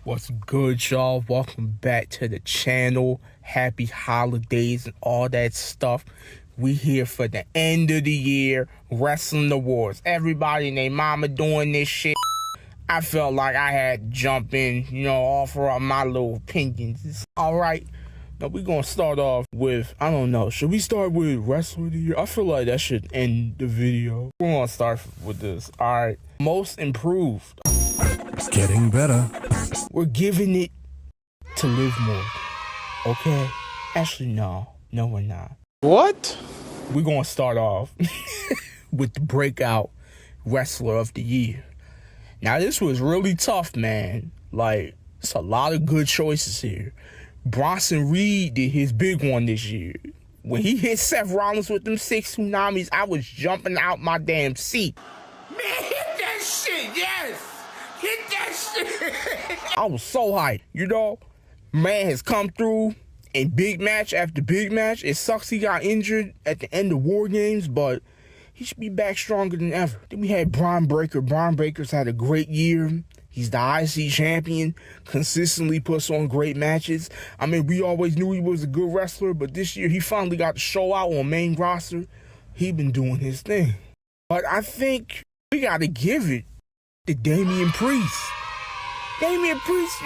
What's good, y'all? Welcome back to the channel. Happy holidays and all that stuff. We here for the end of the year wrestling awards. Everybody and their mama doing this shit. I felt like I had to jump in, offer up my little opinions. All right. Now we're going to start off with, I don't know, should we start with Wrestler of the Year? I feel like that should end the video. We're going to start with this. All right. Most improved. It's getting better. We're giving it to Liv Morgan. Okay? Actually, no, we're not. What? We're going to start off with the Breakout Wrestler of the Year. Now, this was really tough, man. Like, it's a lot of good choices here. Bronson Reed did his big one this year. When he hit Seth Rollins with them 6 tsunamis, I was jumping out my damn seat. Man, hit that shit, yes! Hit that shit! I was so hyped, Man has come through in big match after big match. It sucks he got injured at the end of War Games, but he should be back stronger than ever. Then we had Braun Breaker. Braun Breaker's had a great year. He's the IC champion, consistently puts on great matches. I mean, we always knew he was a good wrestler, but this year he finally got to show out on main roster. He been doing his thing. But I think we got to give it to Damian Priest. Damian Priest,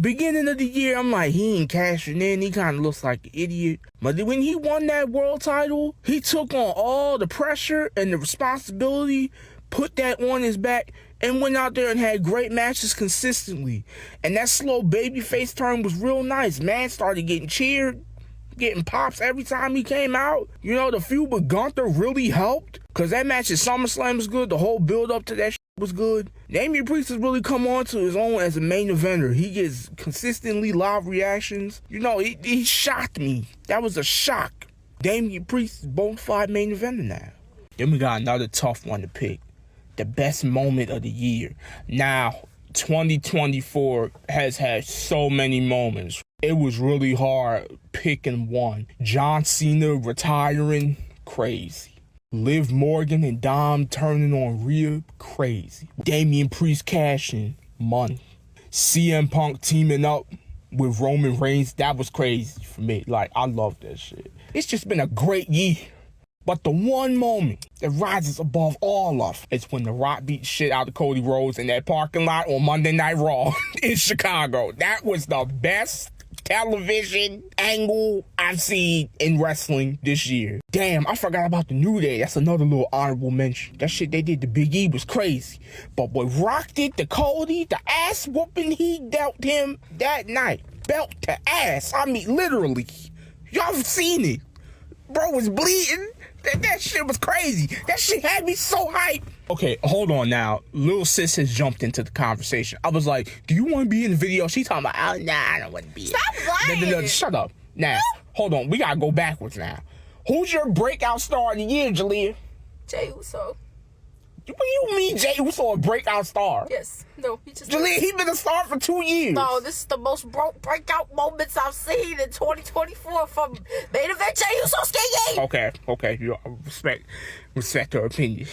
beginning of the year, I'm like, he ain't cashing in. He kind of looks like an idiot. But when he won that world title, he took on all the pressure and the responsibility, put that on his back, and went out there and had great matches consistently. And that slow babyface turn was real nice. Man started getting cheered, getting pops every time he came out. The feud with Gunther really helped, because that match at SummerSlam was good. The whole build up to that was good. Damian Priest has really come on to his own as a main eventer. He gets consistently live reactions. He shocked me. That was a shock. Damian Priest is bona fide main eventer now. Then we got another tough one to pick. The best moment of the year. Now, 2024 has had so many moments. It was really hard picking one. John Cena retiring, crazy. Liv Morgan and Dom turning on Rhea, crazy. Damian Priest cashing, money. CM Punk teaming up with Roman Reigns, that was crazy for me. I love that shit. It's just been a great year. But the one moment that rises above all of is when The Rock beat shit out of Cody Rhodes in that parking lot on Monday Night Raw in Chicago. That was the best television angle I've seen in wrestling this year. Damn, I forgot about the New Day. That's another little honorable mention. That shit they did to Big E was crazy. But what Rock did to Cody, the ass whooping he dealt him that night, belt to ass. I mean, literally. Y'all have seen it. Bro was bleeding. That shit was crazy. That shit had me so hyped. Okay, hold on now. Lil Sis has jumped into the conversation. I was like, do you want to be in the video? She talking about, oh, nah, I don't want to be in it. Stop lying. No, shut up. Now, hold on. We got to go backwards now. Who's your breakout star of the year, Jalea? Jey Uso. What do you mean Jey Uso a breakout star? Yes. No, he just... Jalea, he been a star for 2 years. No, this is the most breakout moments I've seen in 2024 from main event Jey Uso skating. Okay. You respect her opinion.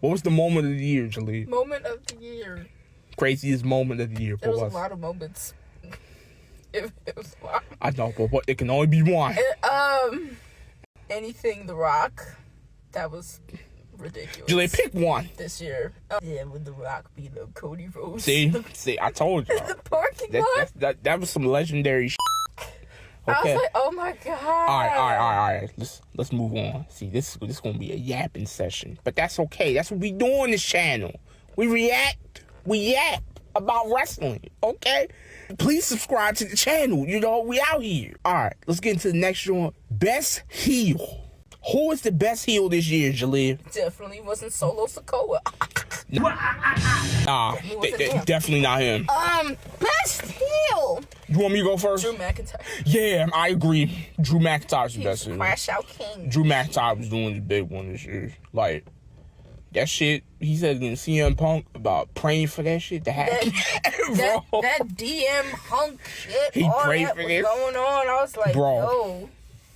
What was the moment of the year, Jalea? Moment of the year. Craziest moment of the year for There was us. a lot of moments. It was a lot. I know, but it can only be one. Anything The Rock. That was ridiculous. Jalea, pick one. This year. Yeah, with The Rock being up Cody Rhodes. See, I told you. The parking lot. That was some legendary shit. Okay. I was like, oh my God. All right. Let's move on. See, this gonna be a yapping session, but that's okay. That's what we do on this channel. We react. We yap about wrestling. Okay. Please subscribe to the channel. We out here. All right. Let's get into the next one. Best heel. Who is the best heel this year, Jalea? Definitely wasn't Solo Sikoa. Definitely not him. Best heel. You want me to go first? Drew McIntyre. Yeah, I agree. Drew McIntyre's the best heel. Crash Out King. Drew McIntyre was doing the big one this year. That shit, he said in CM Punk about praying for that shit to happen. That DM Punk shit. He all prayed that for was this. going on. I was like, Bro. yo.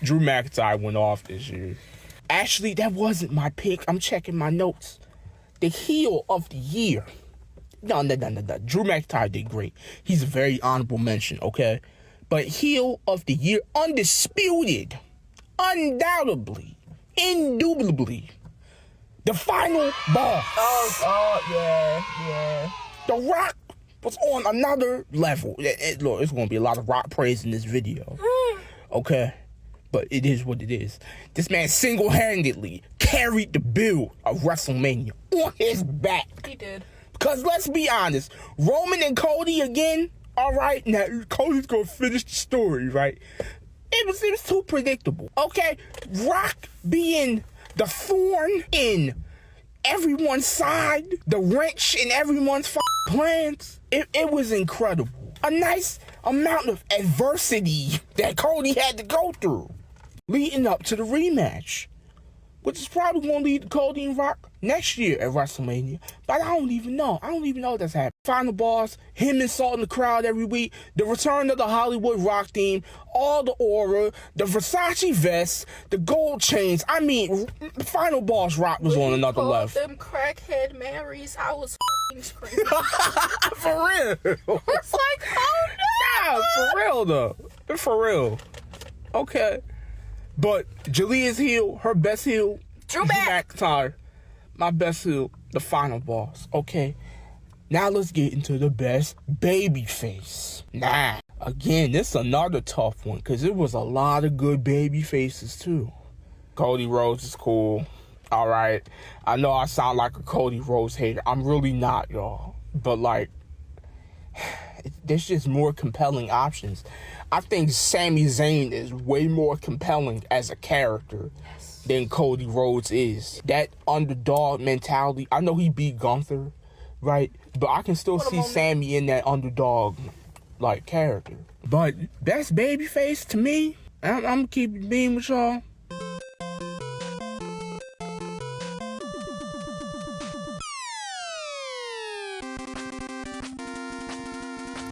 Drew McIntyre went off this year. Actually, that wasn't my pick. I'm checking my notes. The heel of the year No. Drew McIntyre did great. He's a very honorable mention, okay? But heel of the year, undisputed, undoubtedly, indubitably, the final boss. Yeah. The Rock was on another level. Look, it's going to be a lot of Rock praise in this video, okay? But it is what it is. This man single-handedly carried the build of WrestleMania on his back. He did. Because let's be honest, Roman and Cody again, all right? Now, Cody's going to finish the story, right? It was too predictable, okay? Rock being the thorn in everyone's side, the wrench in everyone's plans, it was incredible. A nice amount of adversity that Cody had to go through leading up to the rematch, which is probably going to lead to Cody and Rock next year at WrestleMania. But I don't even know. That's happening. Final boss, him insulting the crowd every week, the return of the Hollywood Rock theme, all the aura, the Versace vest, the gold chains. I mean, Final Boss Rock was on another level. Them crackhead Marys, I was screaming. For real. It's like, oh no. Yeah, for real though. For real. Okay. But Jalia's heel, her best heel, Drew McIntyre. My best heel, the final boss. Okay. Now let's get into the best babyface. Nah. Again, this is another tough one because there was a lot of good baby faces too. Cody Rhodes is cool. All right. I know I sound like a Cody Rhodes hater. I'm really not, y'all. But like, there's just more compelling options. I think Sami Zayn is way more compelling as a character than Cody Rhodes is. That underdog mentality. I know he beat Gunther, right? But I can still see Sami in that underdog like character. But best babyface to me, I'm gonna keep it being with y'all.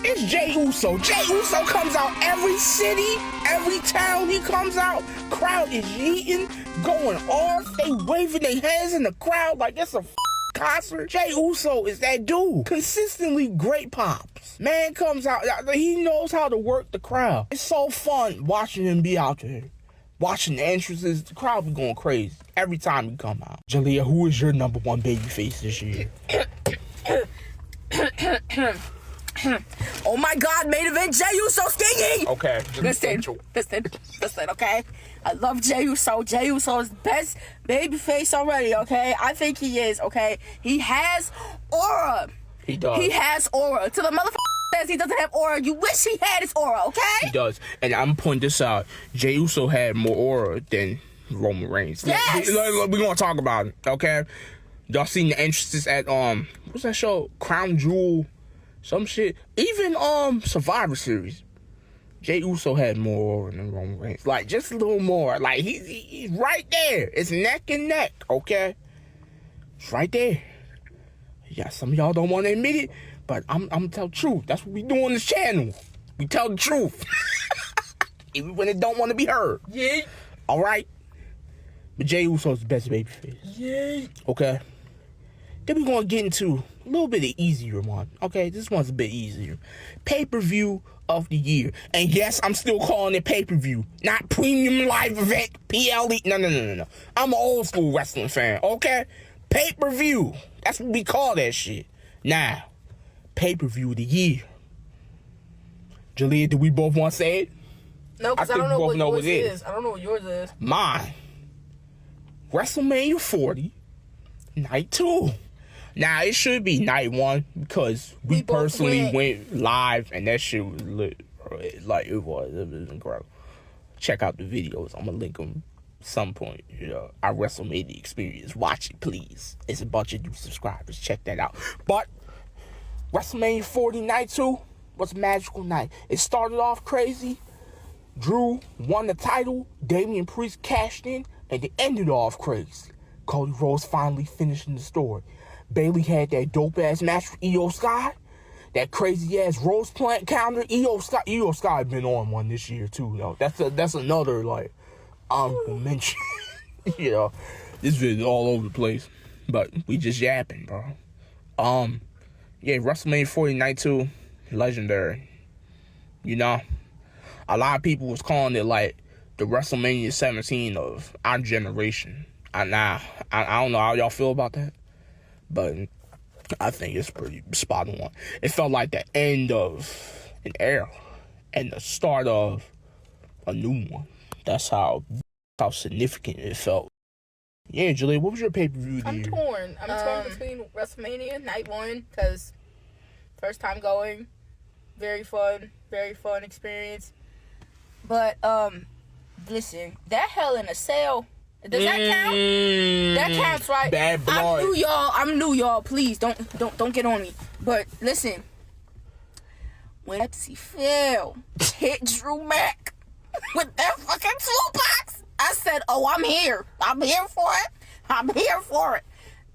It's Jey Uso. Jey Uso comes out every city, every town he comes out. Crowd is yeeting, going off. They waving their hands in the crowd like it's a concert. Jey Uso is that dude. Consistently great pops. Man comes out, he knows how to work the crowd. It's so fun watching him be out there. Watching the entrances, the crowd be going crazy every time he come out. Jalea, who is your number one babyface this year? Oh my God, main event, Jey Uso stinging! Okay. Listen, okay? I love Jey Uso. Jey Uso is the best babyface already, okay? I think he is, okay? He has aura. He does. He has aura. To the motherfucker says he doesn't have aura, you wish he had his aura, okay? He does. And I'm pointing this out. Jey Uso had more aura than Roman Reigns. Yes! We're going to talk about it, okay? Y'all seen the entrances at, what's that show? Crown Jewel. Some shit. Even Survivor Series. Jey Uso had more aura than Roman Reigns. Like, just a little more. Like, he's right there. It's neck and neck, okay? It's right there. Yeah, some of y'all don't want to admit it, but I'm tell the truth. That's what we do on this channel. We tell the truth. Even when it don't want to be heard. Yeah. All right? But Jey Uso's the best babyface. Yeah. Okay? Then we're going to get into a little bit of easier one. Okay, this one's a bit easier. Pay-per-view of the year. And yes, I'm still calling it pay-per-view. Not premium live event, PLE. No. I'm an old school wrestling fan, okay? Pay-per-view. That's what we call that shit. Now, pay-per-view of the year. Jalea, do we both want to say it? No, because I don't know what yours is. I don't know what yours is. Mine. WrestleMania 40, Night 2. Now, it should be Night 1 because we personally went live and that shit was lit. Like, it was incredible. Check out the videos. I'm going to link them some point. You know, our WrestleMania experience. Watch it, please. It's a bunch of new subscribers. Check that out. But WrestleMania 40 Night 2 was a magical night. It started off crazy. Drew won the title. Damian Priest cashed in. And it ended off crazy. Cody Rhodes finally finishing the story. Bayley had that dope-ass match with Io Sky. That crazy-ass Rose Plant counter. Io Sky been on one this year, too, though. That's another, like, honorable mention. You know, this video all over the place. But we just yapping, bro. Yeah, WrestleMania 40 Night 2, legendary. You know, a lot of people was calling it like the WrestleMania 17 of our generation. I don't know how y'all feel about that, but I think it's pretty spot on. It felt like the end of an era and the start of a new one. That's how significant it felt. Yeah, Julie, what was your pay-per-view? I'm torn between WrestleMania Night 1, because first time going, very fun experience. But listen, that Hell in a Cell, does that count? That counts, right? Bad blood. I'm new, y'all. Please don't get on me. But listen, when Pepsi Phil hit Drew Mac with that fucking toolbox, I said, "Oh, I'm here for it."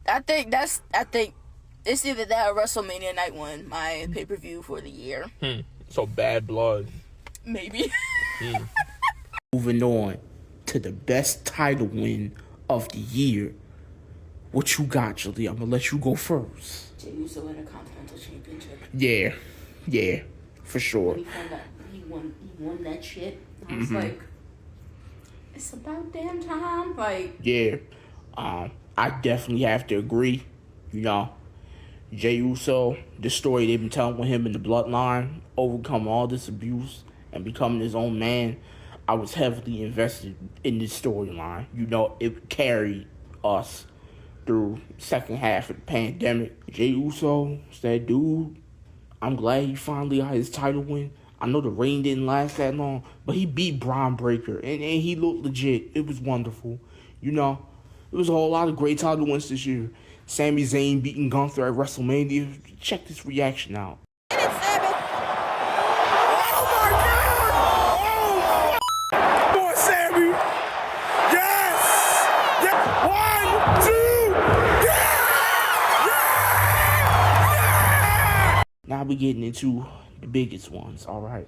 I think it's either that or WrestleMania Night 1, my pay-per-view for the year. So Bad Blood. Maybe. Moving on to the best title win of the year. What you got, Julie? I'm gonna let you go first. Jey Uso in a Continental Championship. Yeah, for sure. He won that shit. I was like, it's about damn time. Like, yeah, I definitely have to agree. You know, Jey Uso, the story they've been telling with him in the bloodline, overcoming all this abuse and becoming his own man. I was heavily invested in this storyline. You know, it carried us through second half of the pandemic. Jey Uso, that dude, I'm glad he finally got his title win. I know the reign didn't last that long, but he beat Braun Breaker, and he looked legit. It was wonderful. You know, there was a whole lot of great title wins this year. Sami Zayn beating Gunther at WrestleMania. Check this reaction out. Now we're getting into the biggest ones, all right?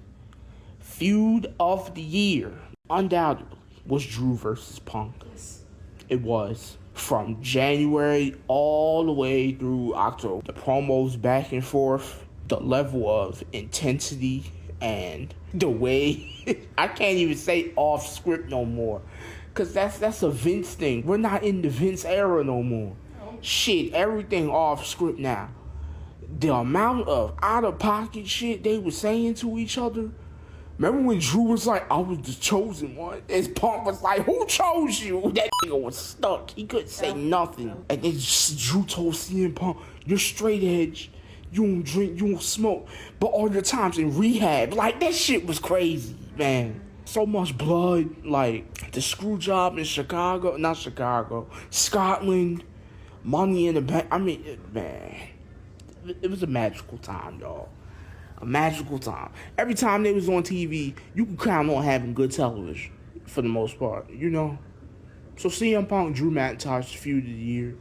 Feud of the year, undoubtedly, was Drew versus Punk. yes. It was. From January all the way through October. The promos back and forth, the level of intensity, and the way... I can't even say off script no more. Because that's a Vince thing. We're not in the Vince era no more. No. Shit, everything off script now. The amount of out-of-pocket shit they were saying to each other. Remember when Drew was like, I was the chosen one? And Punk was like, who chose you? That nigga was stuck. He couldn't say nothing. And then Drew told CM Punk, you're straight edge. You don't drink, you don't smoke. But all your times in rehab, like, that shit was crazy, man. So much blood. Like, the screw job in Scotland. Money in the bank. I mean, man. It was a magical time, y'all. A magical time. Every time they was on TV, you could count on having good television, for the most part, you know? So CM Punk, Drew McIntyre's Feud of the year.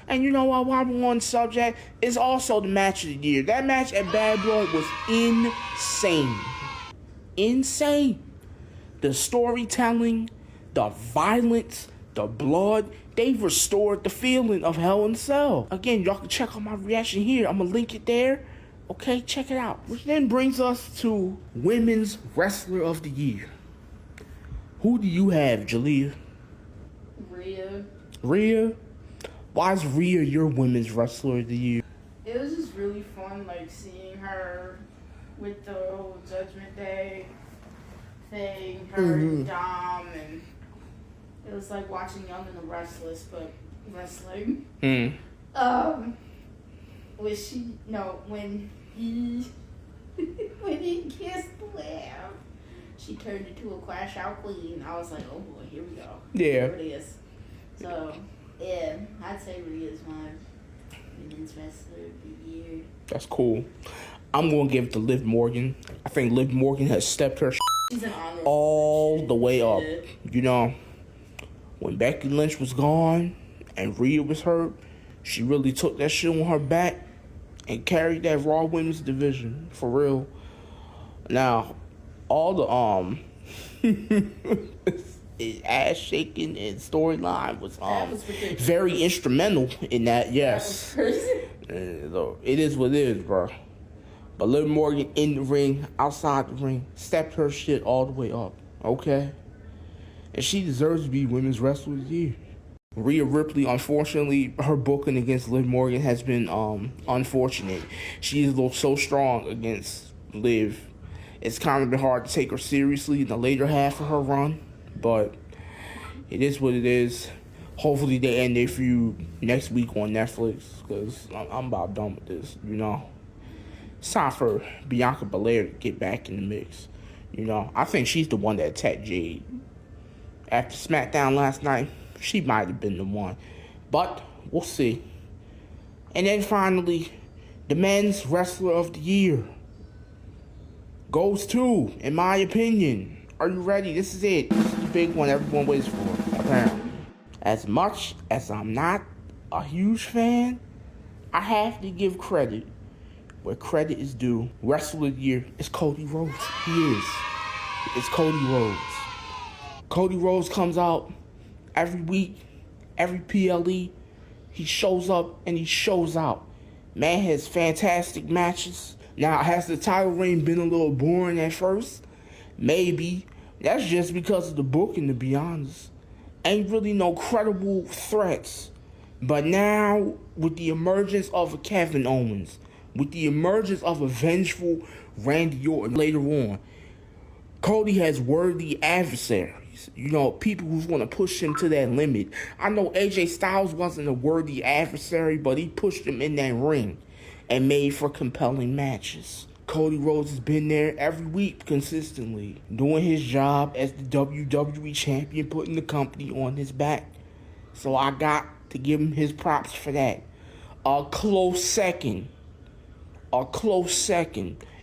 And you know what, while we're on the subject, it's also the match of the year. That match at Bad Blood was insane. Insane. The storytelling, the violence, the blood, they restored the feeling of Hell in a Cell. Again, y'all can check out my reaction here. I'm going to link it there. Okay, check it out. Which then brings us to Women's Wrestler of the Year. Who do you have, Jalea? Rhea? Why is Rhea your Women's Wrestler of the Year? It was just really fun, like, seeing her with the whole Judgment Day thing, her and Dom, and it was like watching Young and the Restless, but wrestling. When he when he kissed Lamb, she turned into a crash out queen. I was like, oh boy, here we go. Yeah. Here it is. So yeah, I'd say Rhea's my Women's Wrestler of the Year. That's cool. I'm going to give it to Liv Morgan. I think Liv Morgan has stepped her She's an honor all the way up. You know, when Becky Lynch was gone and Rhea was hurt, she really took that shit on her back and carried that Raw Women's division, for real. Now, all the ass shaking and storyline was ridiculous. very instrumental in that. Yes, That was crazy. so it is what it is, bro. But Liv Morgan in the ring, outside the ring, stepped her shit all the way up. Okay, and she deserves to be Women's Wrestler of the Year. Rhea Ripley, unfortunately, her booking against Liv Morgan has been unfortunate. She is looked so strong against Liv. It's kind of been hard to take her seriously in the later half of her run, but it is what it is. Hopefully they end their feud next week on Netflix, because I'm about done with this, you know. It's time for Bianca Belair to get back in the mix. You know, I think she's the one that attacked Jade. After SmackDown last night, she might have been the one. But we'll see. And then finally, the Men's Wrestler of the Year goes to, in my opinion. Are you ready? This is it. This is the big one everyone waits for, apparently. As much as I'm not a huge fan, I have to give credit where credit is due. Wrestler of the Year is Cody Rhodes. He is. It's Cody Rhodes. Cody Rhodes comes out every week, every PLE. He shows up and he shows out. Man has fantastic matches. Now, has the title reign been a little boring at first? Maybe. That's just because of the booking, to be honest. Ain't really no credible threats. But now, with the emergence of a Kevin Owens, with the emergence of a vengeful Randy Orton later on, Cody has worthy adversaries. You know, people who want to push him to that limit. I know AJ Styles wasn't a worthy adversary, but he pushed him in that ring and made for compelling matches. Cody Rhodes has been there every week consistently, doing his job as the WWE champion, putting the company on his back. So I got to give him his props for that. A close second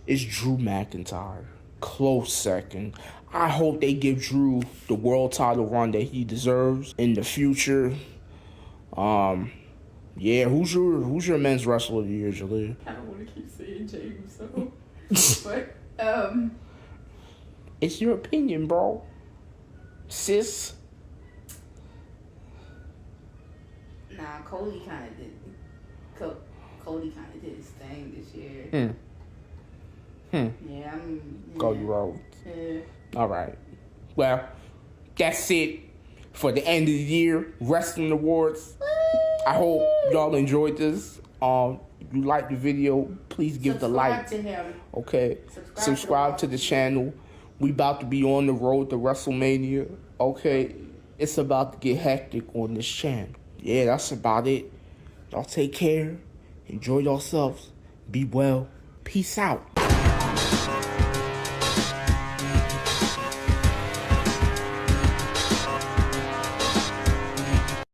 is Drew McIntyre. Close second. I hope they give Drew the world title run that he deserves in the future. Yeah, who's your Men's Wrestler of the Year, Jaleel? I don't want to keep saying Jay Uso, but It's your opinion, bro. Sis. nah, Cody kind of did. Cody kind of did his thing this year. Yeah, Cody Rhodes. Yeah. All right. Well, that's it for the end of the year wrestling awards. I hope y'all enjoyed this. If you liked the video, please give the like. Subscribe to him. Okay. Subscribe to the channel. We about to be on the road to WrestleMania. Okay. It's about to get hectic on this channel. Yeah, that's about it. Y'all take care. Enjoy yourselves. Be well. Peace out.